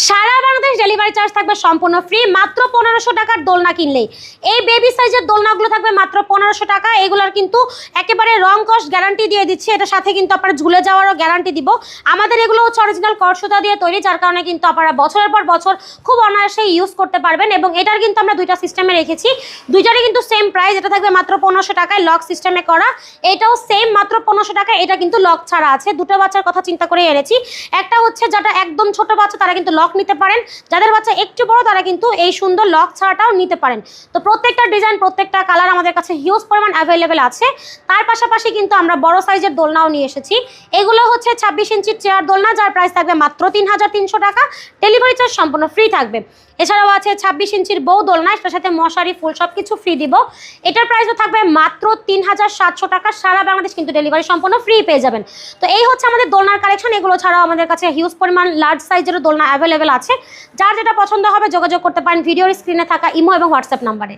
সারা Bangladesh delivery charge থাকবে সম্পূর্ণ free, মাত্র 1500 টাকার দোলনা কিনলেই। এই বেবি সাইজের দোলনাগুলো থাকবে মাত্র 1500 টাকা। এগুলোর কিন্তু একেবারে রং কস্ট গ্যারান্টি দিয়ে দিচ্ছি, এটার সাথে কিন্তু আপনারা ঝুলে যাওয়ারও গ্যারান্টি দিব। আমাদের এগুলো হচ্ছে অরিজিনাল কড়সুতা দিয়ে তৈরি, যার কারণে কিন্তু আপনারা বছরের পর বছর খুব অনায়াসে ইউজ করতে পারবেন। এবং এটার কিন্তু আমরা দুইটা সিস্টেমে রেখেছি, দুইটারই কিন্তু সেম প্রাইস। এটা থাকবে মাত্র 1500 টাকায় লক সিস্টেমে করা, এটাও সেম মাত্র 1500 টাকা। এটা কিন্তু লক ছাড়া আছে, দুটো বাচ্চার কথা চিন্তা করে এনেছি। একটা হচ্ছে যেটা একদম ছোট বাচ্চা তারা কিন্তু লক নিতে পারেন, যাদের বাচ্চা একটু বড় তারা কিন্তু এই সুন্দর লক ছাড়াটাও নিতে পারেন। তো প্রত্যেকটা ডিজাইন প্রত্যেকটা কালার আমাদের কাছে হিউজ পরিমাণ অ্যাভেলেবেল আছে। তার পাশাপাশি কিন্তু আমরা বড় সাইজের দোলনাও নিয়ে এসেছি। এগুলো হচ্ছে 26 ইঞ্চির চেয়ার দোলনা, যার প্রাইস থাকবে মাত্র 3300 টাকা, ডেলিভারি চার্জ সম্পূর্ণ ফ্রি থাকবে। এছাড়াও আছে 26 ইঞ্চির বউ দোলনা, এটার সাথে মশারি ফুল সব কিছু ফ্রি দিব। এটার প্রাইসও থাকবে মাত্র 3700 টাকা, সারা বাংলাদেশ কিন্তু ডেলিভারি সম্পূর্ণ ফ্রি পেয়ে যাবেন। তো এই হচ্ছে আমাদের দোলনার কালেকশন। এগুলো ছাড়াও আমাদের কাছে হিউজ পরিমাণ লার্জ সাইজেরও দোলনা অ্যাভেলেবেল আছে। যার যেটা পছন্দ হবে যোগাযোগ করতে পারেন ভিডিওর স্ক্রিনে থাকা ইমো এবং হোয়াটসঅ্যাপ নাম্বারে।